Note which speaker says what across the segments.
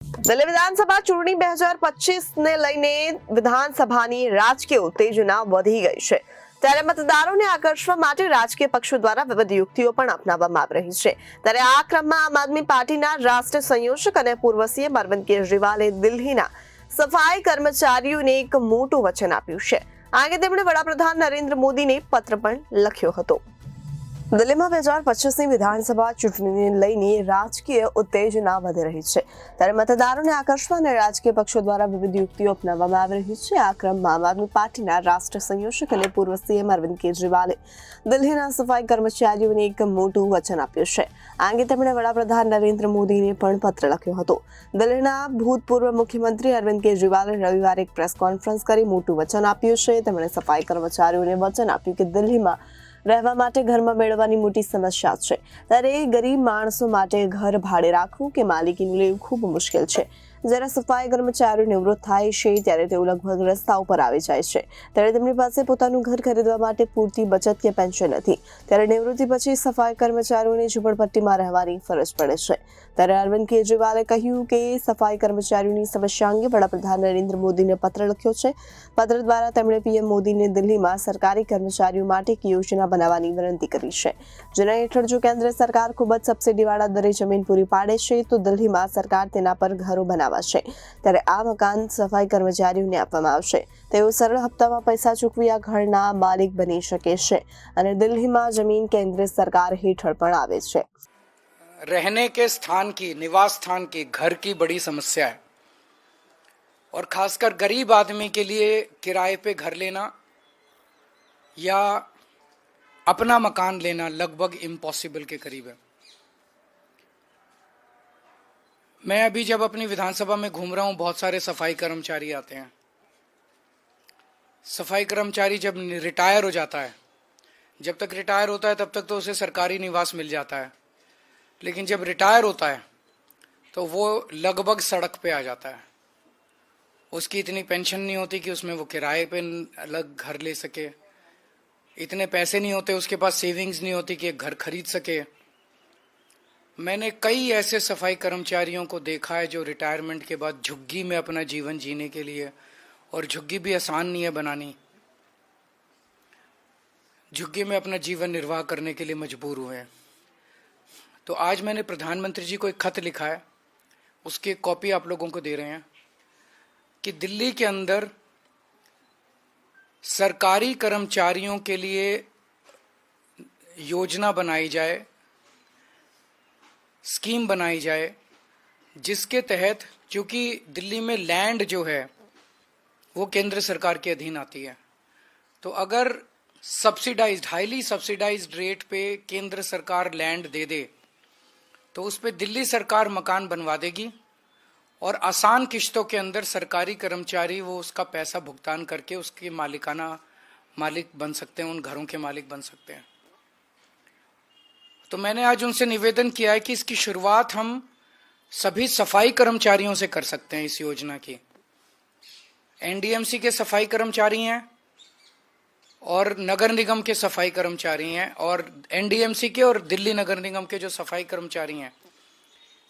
Speaker 1: દિલ્હી વિધાનસભા ચૂંટણી 2025ને લઈને વિધાનસભાની રાજકીય ઉત્તેજના વધી ગઈ છે ત્યારે મતદારોને આકર્ષવા માટે રાજકીય પક્ષો દ્વારા વિવિધ યુક્તિઓ પણ અપનાવવામાં આવી રહી છે ત્યારે આ ક્રમમાં આમ આદમી પાર્ટીના રાષ્ટ્રીય સંયોજક અને પૂર્વ સીએમ અરવિંદ કેજરીવાલે દિલ્હીના સફાઈ કર્મચારીઓને એક મોટું વચન આપ્યું છે આ અંગે તેમણે વડાપ્રધાન નરેન્દ્ર મોદીને પત્ર પણ લખ્યો હતો। દિલ્હીમાં 2025ની વિધાનસભા ચૂંટણીને લઈને રાજકીય ઉત્તેજના વધી રહી છે ત્યારે મતદારોને આકર્ષવા અને રાજકીય પક્ષો દ્વારા વિવિધ યુક્તિઓ અપનાવવામાં આવી રહી છે આ ક્રમમાં આમ આદમી પાર્ટીના રાષ્ટ્રીય સંયોજક અને પૂર્વ સીએમ અરવિંદ કેજરીવાલે દિલ્હીના સફાઈ કર્મચારીઓને એક મોટું વચન આપ્યું છે આ અંગે તેમણે વડાપ્રધાન નરેન્દ્ર મોદીને પણ પત્ર લખ્યો હતો। દિલ્હીના ભૂતપૂર્વ મુખ્યમંત્રી અરવિંદ કેજરીવાલે રવિવારે એક પ્રેસ કોન્ફરન્સ કરી મોટું વચન આપ્યું છે તેમણે સફાઈ કર્મચારીઓને વચન આપ્યું કે દિલ્હીમાં રહેવા માટે ઘરમાં મેળવવાની મોટી સમસ્યા છે ત્યારે ગરીબ માણસો માટે ઘર ભાડે રાખવું કે માલિકીનું લેવું ખૂબ મુશ્કેલ છે જ્યારે સફાઈ કર્મચારીઓ નિવૃત્ત થાય છે ત્યારે તેઓ લગભગ રસ્તા ઉપર આવી જાય છે ત્યારે તેમની પાસે પોતાનું ઘર ખરીદવા માટે પૂરતી બચત કે પેન્શન નથી ત્યારે નિવૃત્તિ પછી સફાઈ કર્મચારીઓને ઝૂંપડપટ્ટીમાં રહેવાની ફરજ પડે છે ત્યારે અરવિંદ કેજરીવાલે કહ્યું કે સફાઈ કર્મચારીઓની સમસ્યા અંગે વડાપ્રધાન નરેન્દ્ર મોદીને પત્ર લખ્યો છે પત્ર દ્વારા તેમણે પીએમ મોદીને દિલ્હીમાં સરકારી કર્મચારીઓ માટે એક યોજના બનાવવાની વિનંતી કરી છે જેના હેઠળ જો કેન્દ્ર સરકાર ખૂબ જ સબસિડીવાળા દરે જમીન પૂરી પાડે છે તો દિલ્હીમાં સરકાર તેના પર ઘરો બનાવશે ત્યારે આ મકાન સફાઈ કર્મચારીઓને આપવામાં આવશે તેઓ સરળ હપ્તામાં પૈસા ચૂકવી આ ઘરના માલિક બની શકે છે અને દિલ્હીમાં જમીન કેન્દ્ર સરકાર હેઠળ પણ આવે છે।
Speaker 2: रहने के स्थान की, निवास स्थान की, घर की बड़ी समस्या है और खासकर गरीब आदमी के लिए किराए पे घर लेना या अपना मकान लेना लगभग इम्पॉसिबल के करीब है। मैं अभी जब अपनी विधानसभा में घूम रहा हूँ बहुत सारे सफाई कर्मचारी आते हैं। सफाई कर्मचारी जब रिटायर हो जाता है, जब तक रिटायर होता है तब तक तो उसे सरकारी निवास मिल जाता है, लेकिन जब रिटायर होता है तो वो लगभग सड़क पे आ जाता है। उसकी इतनी पेंशन नहीं होती कि उसमें वो किराए पे अलग घर ले सके, इतने पैसे नहीं होते उसके पास, सेविंग्स नहीं होती कि एक घर खरीद सके। मैंने कई ऐसे सफाई कर्मचारियों को देखा है जो रिटायरमेंट के बाद झुग्गी में अपना जीवन जीने के लिए, और झुग्गी भी आसान नहीं है बनानी, झुग्गी में अपना जीवन निर्वाह करने के लिए मजबूर हुए हैं। तो आज मैंने प्रधानमंत्री जी को एक खत लिखा है, उसकी एक कॉपी आप लोगों को दे रहे हैं कि दिल्ली के अंदर सरकारी कर्मचारियों के लिए योजना बनाई जाए, स्कीम बनाई जाए, जिसके तहत, क्योंकि दिल्ली में लैंड जो है वो केंद्र सरकार के अधीन आती है, तो अगर सब्सिडाइज्ड, हाईली सब्सिडाइज्ड रेट पे केंद्र सरकार लैंड दे दे तो उस पर दिल्ली सरकार मकान बनवा देगी और आसान किश्तों के अंदर सरकारी कर्मचारी वो उसका पैसा भुगतान करके उसके मालिक बन सकते हैं, उन घरों के मालिक बन सकते हैं। तो मैंने आज उनसे निवेदन किया है कि इसकी शुरुआत हम सभी सफाई कर्मचारियों से कर सकते हैं। इस योजना की एनडीएमसी के सफाई कर्मचारी हैं और नगर निगम के सफाई कर्मचारी हैं, और एनडीएमसी के और दिल्ली नगर निगम के जो सफाई कर्मचारी हैं,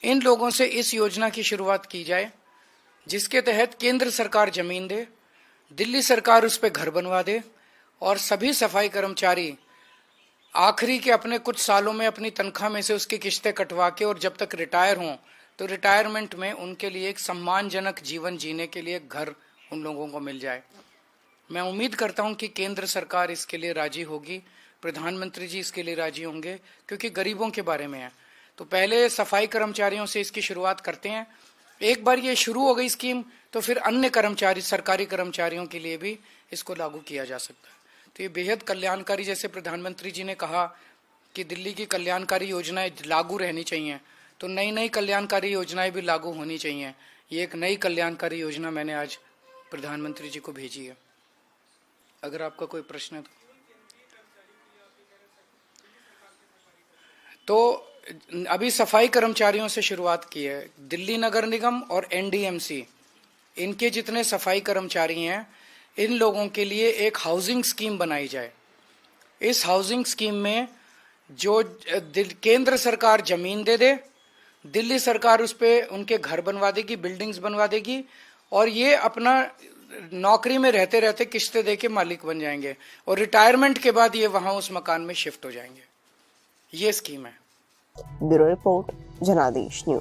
Speaker 2: इन लोगों से इस योजना की शुरुआत की जाए, जिसके तहत केंद्र सरकार जमीन दे, दिल्ली सरकार उस पर घर बनवा दे, और सभी सफाई कर्मचारी आखिरी के अपने कुछ सालों में अपनी तनख्वाह में से उसकी किश्तें कटवा के, और जब तक रिटायर हों तो रिटायरमेंट में उनके लिए एक सम्मानजनक जीवन जीने के लिए घर उन लोगों को मिल जाए। मैं उम्मीद करता हूं कि केंद्र सरकार इसके लिए राजी होगी, प्रधानमंत्री जी इसके लिए राजी होंगे, क्योंकि गरीबों के बारे में है। तो पहले सफाई कर्मचारियों से इसकी शुरुआत करते हैं, एक बार ये शुरू हो गई स्कीम तो फिर अन्य कर्मचारी, सरकारी कर्मचारियों के लिए भी इसको लागू किया जा सकता है। तो ये बेहद कल्याणकारी, जैसे प्रधानमंत्री जी ने कहा कि दिल्ली की कल्याणकारी योजनाएं लागू रहनी चाहिए, तो नई नई कल्याणकारी योजनाएं भी लागू होनी चाहिए। ये एक नई कल्याणकारी योजना मैंने आज प्रधानमंत्री जी को भेजी है। अगर आपका कोई प्रश्न है तो अभी सफाई कर्मचारियों से शुरुआत की है। दिल्ली नगर निगम और एनडीएमसी, इनके जितने सफाई कर्मचारी हैं, इन लोगों के लिए एक हाउसिंग स्कीम बनाई जाए। इस हाउसिंग स्कीम में जो केंद्र सरकार जमीन दे दे दिल्ली सरकार उस पे उनके घर बनवा देगी, बिल्डिंग्स बनवा देगी, और ये अपना नौकरी में रहते रहते किस्तें देके मालिक बन जाएंगे, और रिटायरमेंट के बाद ये वहां उस मकान में शिफ्ट हो जाएंगे। ये स्कीम है।
Speaker 1: ब्यूरो रिपोर्ट, जनादेश न्यूज।